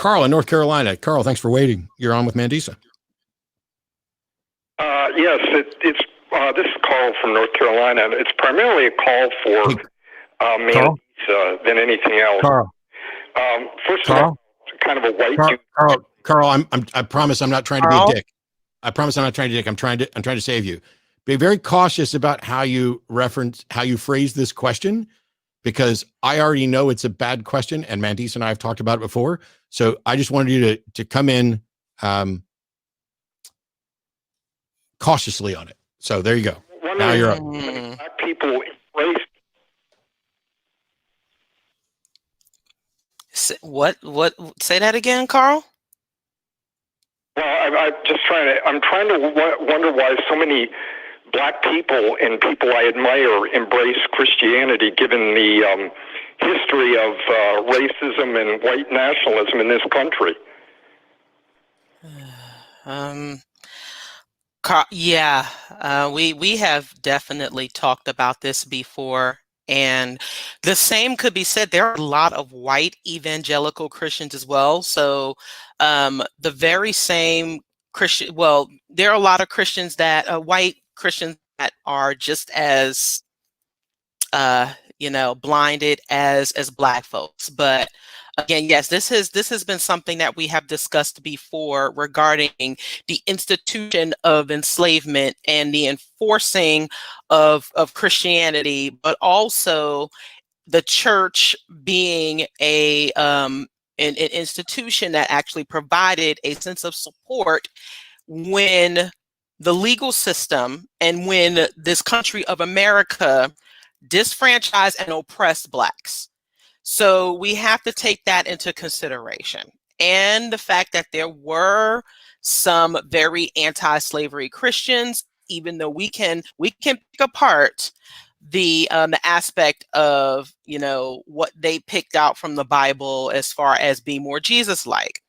Carl in North Carolina. Carl, thanks for waiting. You're on with Mandisa. Yes, it's this is Carl from North Carolina. It's primarily a call for Mandisa than anything else. Carl. First of all, kind of a white Carl, I promise I'm not trying to be a dick. I promise I'm not trying to be a dick. I'm trying to save you. Be very cautious about how you phrase this question, because I already know it's a bad question, and Mandisa and I have talked about it before. So I just wanted you to come in cautiously on it. So there you go. Now you're up. Black people embrace. What? Say that again, Carl. Well, I'm trying to wonder why so many Black people and people I admire embrace Christianity, given the history of racism and white nationalism in this country. We have definitely talked about this before, and the same could be said. There are a lot of white evangelical Christians as well. So the very same Christian, well, there are a lot of Christians that white Christians that are just as blinded as Black folks. But again, yes, this has been something that we have discussed before regarding the institution of enslavement and the enforcing of Christianity, but also the church being an institution that actually provided a sense of support when the legal system and when this country of America disfranchised and oppressed Blacks. So we have to take that into consideration. And the fact that there were some very anti-slavery Christians, even though we can pick apart the aspect of, what they picked out from the Bible as far as being more Jesus-like.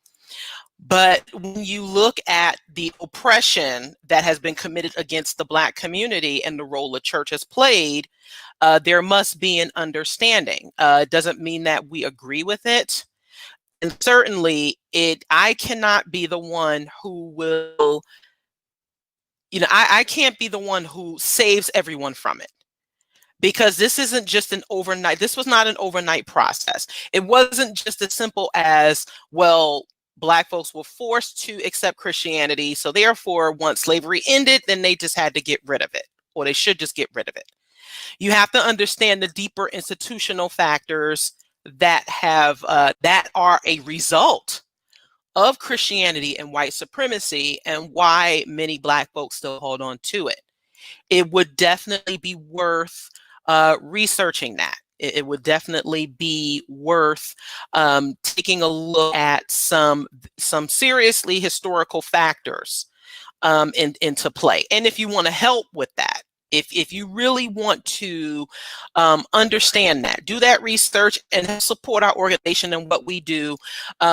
But when you look at the oppression that has been committed against the Black community and the role the church has played, there must be an understanding. It doesn't mean that we agree with it. And certainly I cannot be the one who will, I can't be the one who saves everyone from it. Because this isn't just this was not an overnight process. It wasn't just as simple as, well, Black folks were forced to accept Christianity. So therefore, once slavery ended, then they just had to get rid of it, or they should just get rid of it. You have to understand the deeper institutional factors that are a result of Christianity and white supremacy, and why many Black folks still hold on to it. It would definitely be worth researching that. It would definitely be worth taking a look at some seriously historical factors into play. And if you want to help with that, if you really want to understand that, do that research and support our organization and what we do.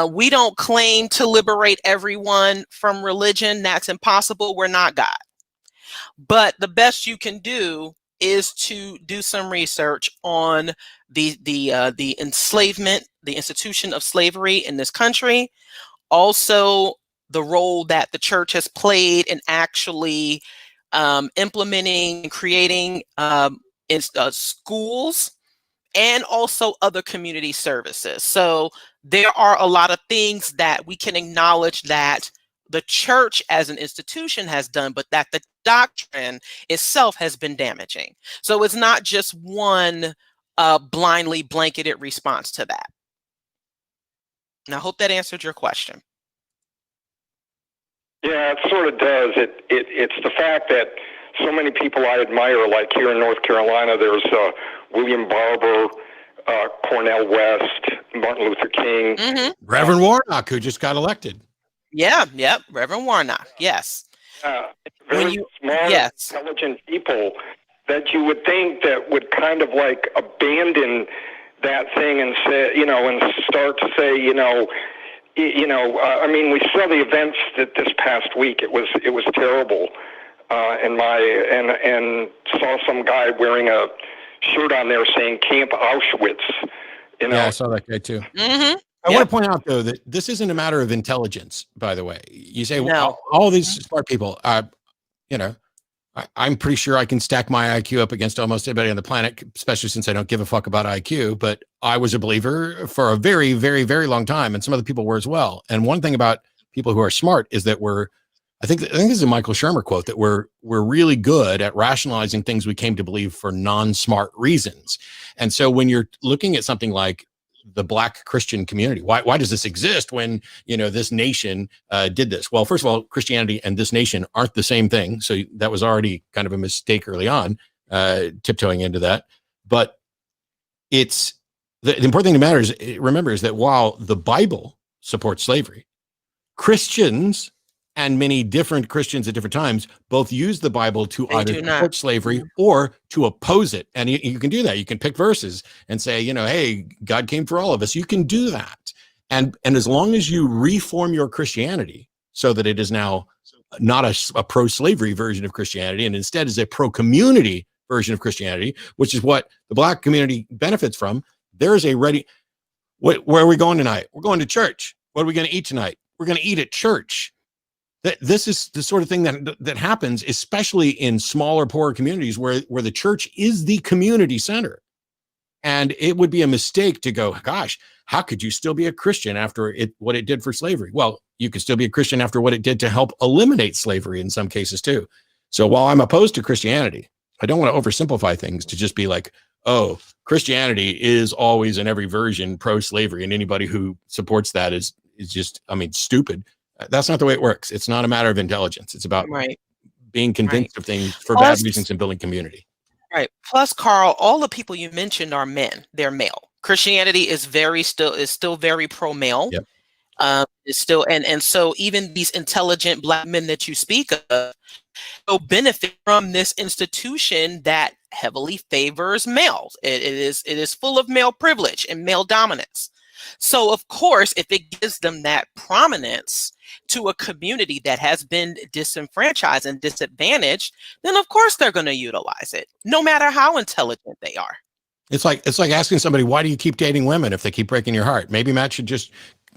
We don't claim to liberate everyone from religion. That's impossible. We're not God. But the best you can do is to do some research on the enslavement, the institution of slavery in this country. Also, the role that the church has played in actually implementing and creating schools, and also other community services. So there are a lot of things that we can acknowledge that the church as an institution has done, but that the doctrine itself has been damaging. So it's not just one blindly blanketed response to that. And I hope that answered your question. Yeah, it sort of does. It's the fact that so many people I admire, like here in North Carolina, there's William Barber, Cornel West, Martin Luther King. Mm-hmm. Reverend Warnock, who just got elected. Yep, Reverend Warnock, yes. Very smart, intelligent people that you would think that would kind of like abandon that thing and say, and start to say, I mean, we saw the events that this past week. It was terrible, and saw some guy wearing a shirt on there saying Camp Auschwitz. Yeah, I saw that guy too. Mm-hmm. I want to point out, though, that this isn't a matter of intelligence, by the way. You say, No. well, all these smart people, you know, I'm pretty sure I can stack my IQ up against almost anybody on the planet, especially since I don't give a fuck about IQ. But I was a believer for a very, very, very long time, and some other people were as well. And one thing about people who are smart is that I think this is a Michael Shermer quote, that we're really good at rationalizing things we came to believe for non-smart reasons. And so when you're looking at something like the Black Christian community, why does this exist when, you know, this nation did this? Well, first of all, Christianity and this nation aren't the same thing. So that was already kind of a mistake early on, tiptoeing into that. But it's the important thing to remember is that while the Bible supports slavery, Christians and many different Christians at different times both use the Bible to either support slavery or to oppose it. And you can do that. You can pick verses and say, you know, hey, God came for all of us. You can do that. And as long as you reform your Christianity so that it is now not a pro-slavery version of Christianity, and instead is a pro-community version of Christianity, which is what the Black community benefits from, there is a ready... Where are we going tonight? We're going to church. What are we going to eat tonight? We're going to eat at church. This is the sort of thing that happens, especially in smaller, poorer communities where the church is the community center. And it would be a mistake to go, gosh, how could you still be a Christian after what it did for slavery? Well, you could still be a Christian after what it did to help eliminate slavery in some cases too. So while I'm opposed to Christianity, I don't want to oversimplify things to just be like, oh, Christianity is always in every version pro-slavery, and anybody who supports that is just, I mean, stupid. That's not the way it works. It's not a matter of intelligence. It's about being convinced of things for bad reasons and building community. Right. Plus, Carl, all the people you mentioned are men. They're male. Christianity is still very pro-male. Yep. It's still, and so even these intelligent Black men that you speak of will benefit from this institution that heavily favors males. It is full of male privilege and male dominance. So, of course, if it gives them that prominence to a community that has been disenfranchised and disadvantaged, then of course they're going to utilize it, no matter how intelligent they are. It's like asking somebody, why do you keep dating women if they keep breaking your heart? Maybe Matt should just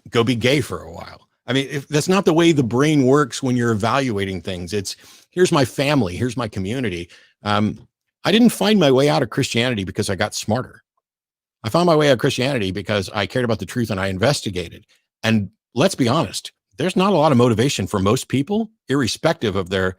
go be gay for a while. I mean, that's not the way the brain works when you're evaluating things. It's, here's my family, here's my community. I didn't find my way out of Christianity because I got smarter. I found my way out of Christianity because I cared about the truth and I investigated. And let's be honest, there's not a lot of motivation for most people, irrespective of their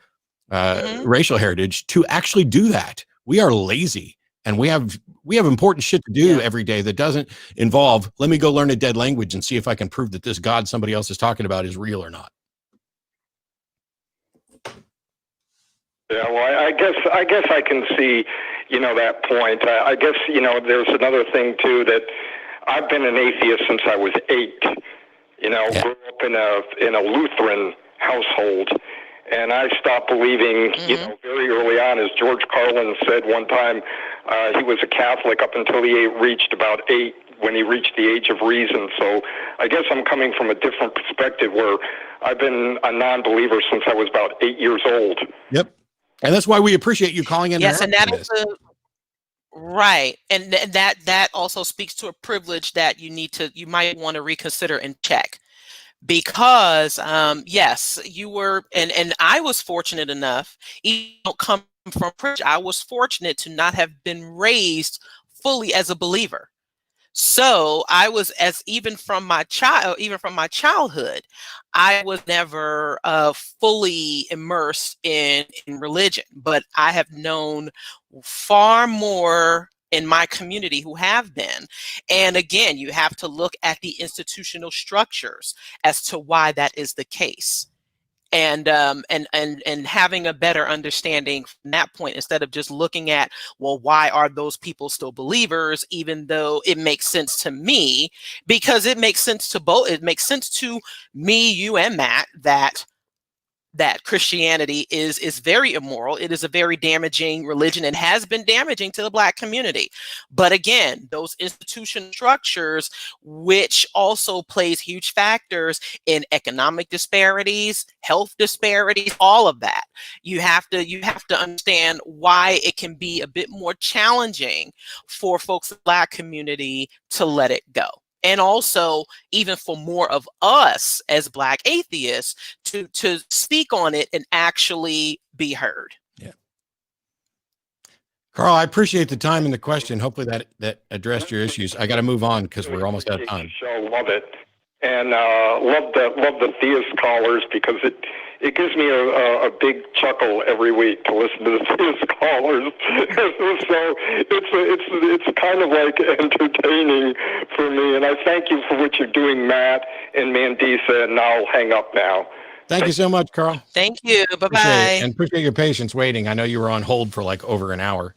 racial heritage, to actually do that. We are lazy, and we have important shit to do every day that doesn't involve, let me go learn a dead language and see if I can prove that this God somebody else is talking about is real or not. Yeah, well, I guess I can see, you know, that point. I guess, you know, there's another thing too, that I've been an atheist since I was 8. You know, grew up in a Lutheran household, and I stopped believing, you know, very early on. As George Carlin said one time, he was a Catholic up until he reached about 8, when he reached the age of reason. So I guess I'm coming from a different perspective, where I've been a non-believer since I was about 8 years old. Yep. And that's why we appreciate you calling in. Yes, and that is right. And that also speaks to a privilege that you might want to reconsider and check. Because yes, you were, and I was fortunate enough, even though I come from privilege, I was fortunate to not have been raised fully as a believer. So I was, even from my childhood, I was never fully immersed in religion, but I have known far more in my community who have been. And again, you have to look at the institutional structures as to why that is the case. And having a better understanding from that point, instead of just looking at, well, why are those people still believers, even though it makes sense to me, because it makes sense to both. It makes sense to me, you, and Matt that Christianity is very immoral. It is a very damaging religion and has been damaging to the Black community. But again, those institution structures, which also plays huge factors in economic disparities, health disparities, all of that. You have to understand why it can be a bit more challenging for folks in the Black community to let it go. and also even for more of us as Black atheists to speak on it and actually be heard. Yeah. Carl, I appreciate the time and the question. Hopefully that addressed your issues. I got to move on because we're almost out of time. Love it. And love the theist callers, because it gives me a big chuckle every week to listen to the theist callers. So it's kind of like entertaining for me. And I thank you for what you're doing, Matt and Mandisa. And I'll hang up now. Thank you so much, Carl. Thank you. Bye-bye. And appreciate your patience waiting. I know you were on hold for like over an hour.